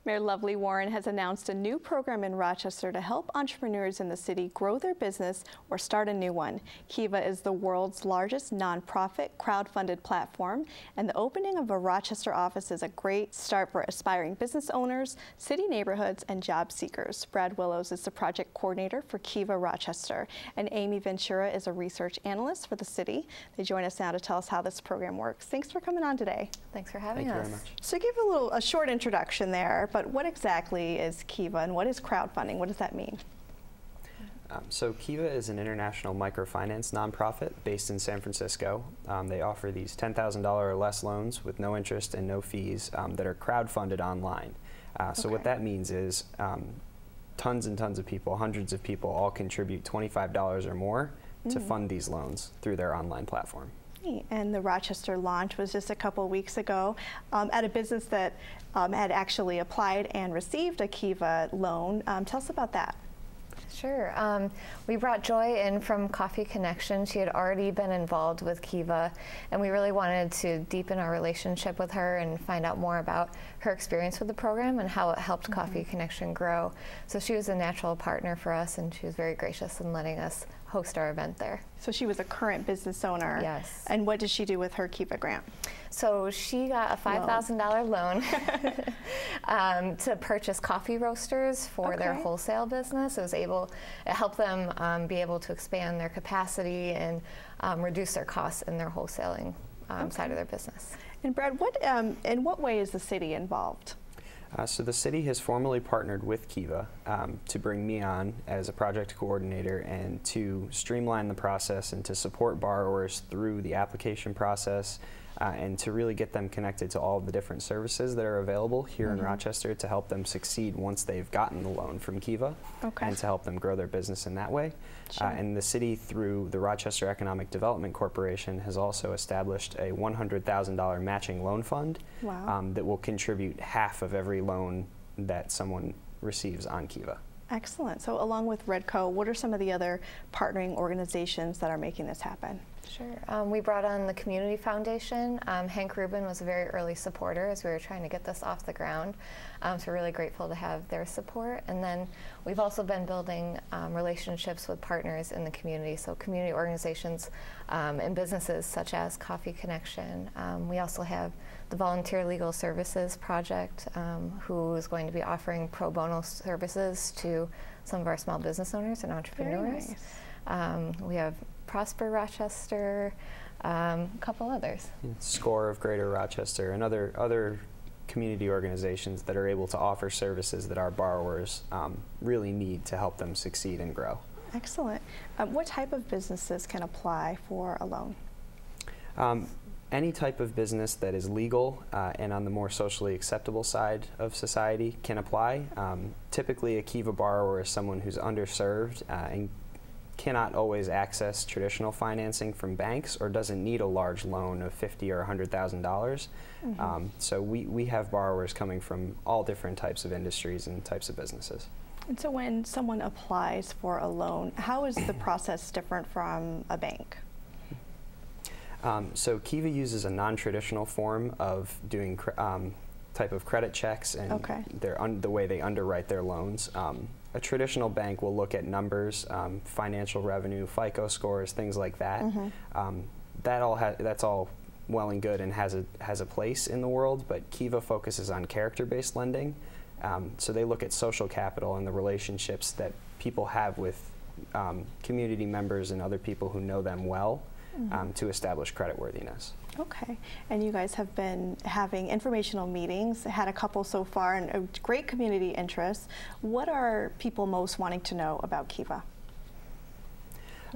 Mayor Lovely Warren has announced a new program in Rochester to help entrepreneurs in the city grow their business or start a new one. Kiva is the world's largest nonprofit crowd-funded platform, and the opening of a Rochester office is a great start for aspiring business owners, city neighborhoods, and job seekers. Brad Willows is the project coordinator for Kiva Rochester, and Amy Ventura is a research analyst for the city. They join us now to tell us how this program works. Thanks for coming on today. Thanks for having us. Thank you very much. So give a short introduction there, but what exactly is Kiva and what is crowdfunding? What does that mean? So Kiva is an international microfinance nonprofit based in San Francisco. They offer these $10,000 or less loans with no interest and no fees that are crowdfunded online. So what that means is tons and tons of people, hundreds of people, all contribute $25 or more to fund these loans through their online platform. And the Rochester Launch was just a couple weeks ago at a business that had actually applied and received a Kiva loan. Tell us about that. Sure. We brought Joy in from Coffee Connection. She had already been involved with Kiva, and we really wanted to deepen our relationship with her and find out more about her experience with the program and how it helped Coffee Connection grow. So she was a natural partner for us, and she was very gracious in letting us host our event there. So she was a current business owner. Yes. And what did she do with her Kiva grant? So she got a $5,000 loan to purchase coffee roasters for their wholesale business. It helped them be able to expand their capacity and reduce their costs in their wholesaling side of their business. And Brad, in what way is the city involved? So the city has formally partnered with Kiva to bring me on as a project coordinator and to streamline the process and to support borrowers through the application process and to really get them connected to all of the different services that are available here in Rochester to help them succeed once they've gotten the loan from Kiva and to help them grow their business in that way. And the city, through the Rochester Economic Development Corporation, has also established a $100,000 matching loan fund that will contribute half of every loan that someone receives on Kiva. Excellent. So along with Redco, what are some of the other partnering organizations that are making this happen? Sure. We brought on the Community Foundation. Hank Rubin was a very early supporter as we were trying to get this off the ground. So we're really grateful to have their support. And then we've also been building relationships with partners in the community, so community organizations and businesses such as Coffee Connection. We also have the Volunteer Legal Services Project, who is going to be offering pro bono services to some of our small business owners and entrepreneurs. Very nice. We have Prosper Rochester, a couple others. SCORE of Greater Rochester and other community organizations that are able to offer services that our borrowers really need to help them succeed and grow. Excellent. What type of businesses can apply for a loan? Any type of business that is legal and on the more socially acceptable side of society can apply. Typically, a Kiva borrower is someone who's underserved and cannot always access traditional financing from banks or doesn't need a large loan of $50,000 or $100,000. So we have borrowers coming from all different types of industries and types of businesses. And so when someone applies for a loan, how is the process different from a bank? So Kiva uses a non-traditional form of doing type of credit checks and the way they underwrite their loans. A traditional bank will look at numbers, financial revenue, FICO scores, things like that. That's all well and good and has a place in the world, but Kiva focuses on character-based lending. So they look at social capital and the relationships that people have with community members and other people who know them well to establish creditworthiness. Okay, and you guys have been having informational meetings, had a couple so far, and a great community interest. What are people most wanting to know about Kiva?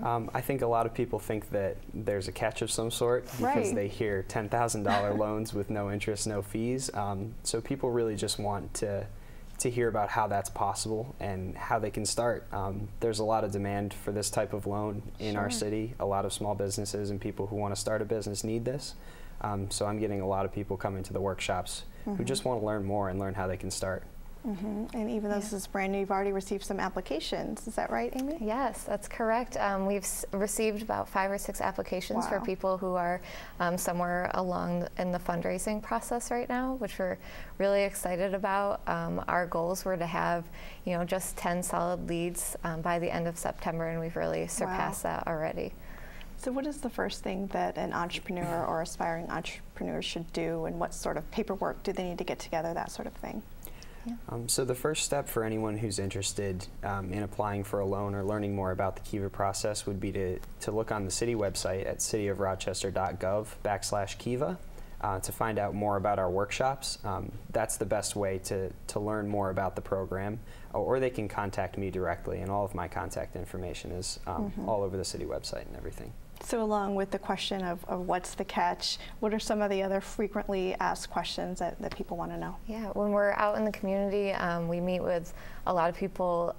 I think a lot of people think that there's a catch of some sort because they hear $10,000 loans with no interest, no fees. So people really just want to hear about how that's possible and how they can start. There's a lot of demand for this type of loan in our city. A lot of small businesses and people who want to start a business need this. So I'm getting a lot of people coming to the workshops who just want to learn more and learn how they can start. And even though this is brand new, you've already received some applications. Is that right, Amy? Yes, that's correct. We've received about 5 or 6 applications for people who are somewhere along in the fundraising process right now, which we're really excited about. Our goals were to have, just 10 solid leads by the end of September, and we've really surpassed that already. So what is the first thing that an entrepreneur or aspiring entrepreneur should do, and what sort of paperwork do they need to get together, that sort of thing? So the first step for anyone who's interested in applying for a loan or learning more about the Kiva process would be to look on the city website at cityofrochester.gov/Kiva to find out more about our workshops. That's the best way to learn more about the program, or they can contact me directly, and all of my contact information is all over the city website and everything. So along with the question of what's the catch, what are some of the other frequently asked questions that people want to know? Yeah, when we're out in the community, we meet with a lot of people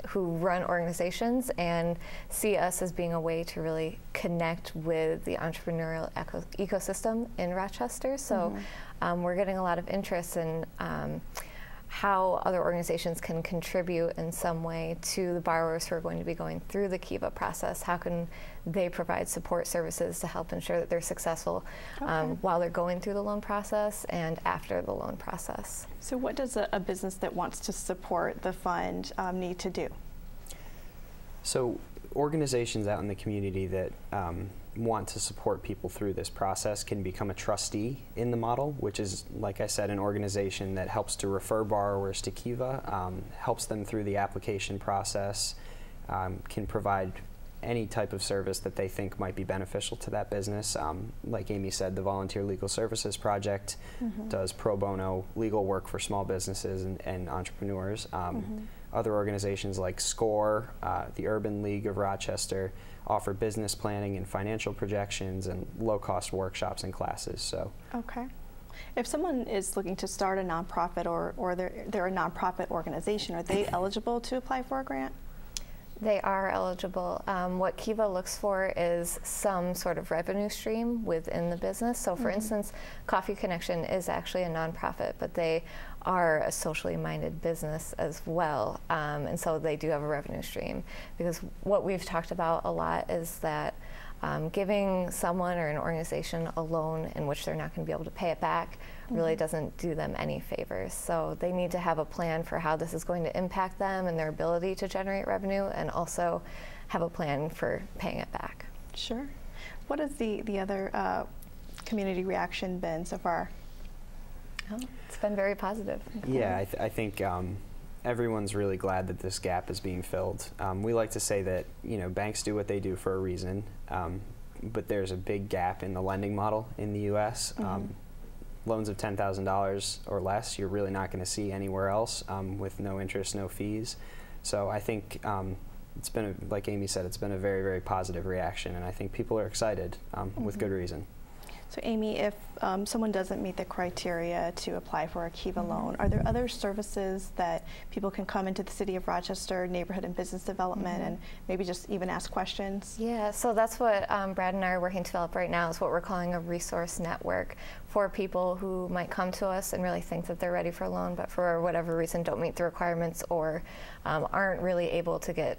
who run organizations and see us as being a way to really connect with the entrepreneurial ecosystem in Rochester. So we're getting a lot of interest in how other organizations can contribute in some way to the borrowers who are going to be going through the Kiva process. How can they provide support services to help ensure that they're successful while they're going through the loan process and after the loan process? So what does a business that wants to support the fund need to do? So organizations out in the community that want to support people through this process can become a trustee in the model, which is, like I said, an organization that helps to refer borrowers to Kiva, helps them through the application process, can provide any type of service that they think might be beneficial to that business. Like Amy said, the Volunteer Legal Services Project does pro bono legal work for small businesses and entrepreneurs. Other organizations like SCORE, the Urban League of Rochester, offer business planning and financial projections and low-cost workshops and classes. So. Okay. If someone is looking to start a nonprofit or they're a nonprofit organization, are they eligible to apply for a grant? They are eligible. What Kiva looks for is some sort of revenue stream within the business. So for instance, Coffee Connection is actually a nonprofit, but they are a socially minded business as well. And so they do have a revenue stream. Because what we've talked about a lot is that giving someone or an organization a loan in which they're not going to be able to pay it back really doesn't do them any favors. So they need to have a plan for how this is going to impact them and their ability to generate revenue, and also have a plan for paying it back. Sure. What has the other community reaction been so far? Oh, it's been very positive. Yeah, I think everyone's really glad that this gap is being filled. We like to say that banks do what they do for a reason, but there's a big gap in the lending model in the U.S. Loans of $10,000 or less, you're really not going to see anywhere else with no interest, no fees. So I think it's been, like Amy said, it's been a very, very positive reaction, and I think people are excited with good reason. So Amy, if someone doesn't meet the criteria to apply for a Kiva loan, are there other services that people can come into the City of Rochester Neighborhood and Business Development and maybe just even ask questions? Yeah, so that's what Brad and I are working to develop right now, is what we're calling a resource network for people who might come to us and really think that they're ready for a loan, but for whatever reason don't meet the requirements, or aren't really able to get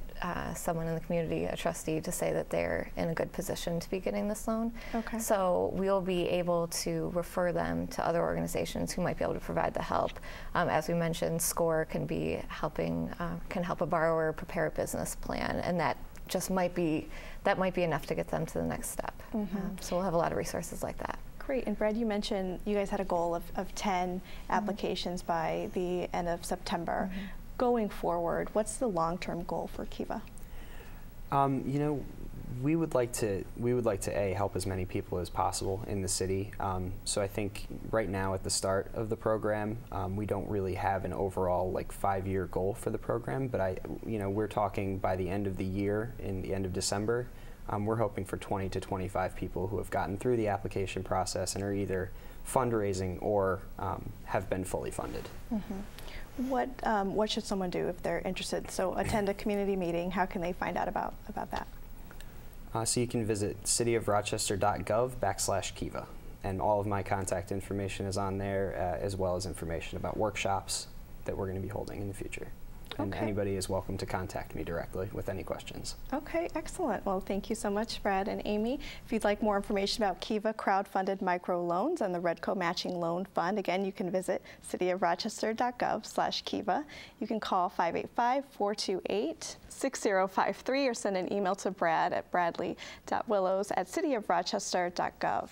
someone in the community, a trustee, to say that they're in a good position to be getting this loan. Okay. So we'll be able to refer them to other organizations who might be able to provide the help. As we mentioned, SCORE can be helping, can help a borrower prepare a business plan, and that just might be enough to get them to the next step. So we'll have a lot of resources like that. Great. And Brad, you mentioned you guys had a goal of 10 applications by the end of September. Going forward, what's the long-term goal for Kiva? We would like to help as many people as possible in the city. So I think right now at the start of the program, we don't really have an overall 5-year goal for the program. But we're talking by the end of the year, in the end of December, we're hoping for 20 to 25 people who have gotten through the application process and are either fundraising or have been fully funded. What should someone do if they're interested? So attend a community meeting. How can they find out about that? So you can visit cityofrochester.gov/Kiva, and all of my contact information is on there, as well as information about workshops that we're going to be holding in the future. And Okay. anybody is welcome to contact me directly with any questions. Okay, excellent. Well, thank you so much, Brad and Amy. If you'd like more information about Kiva crowd-funded microloans and the Redco Matching Loan Fund, again, you can visit cityofrochester.gov/Kiva. You can call 585-428-6053 or send an email to Brad at bradley.willows@cityofrochester.gov.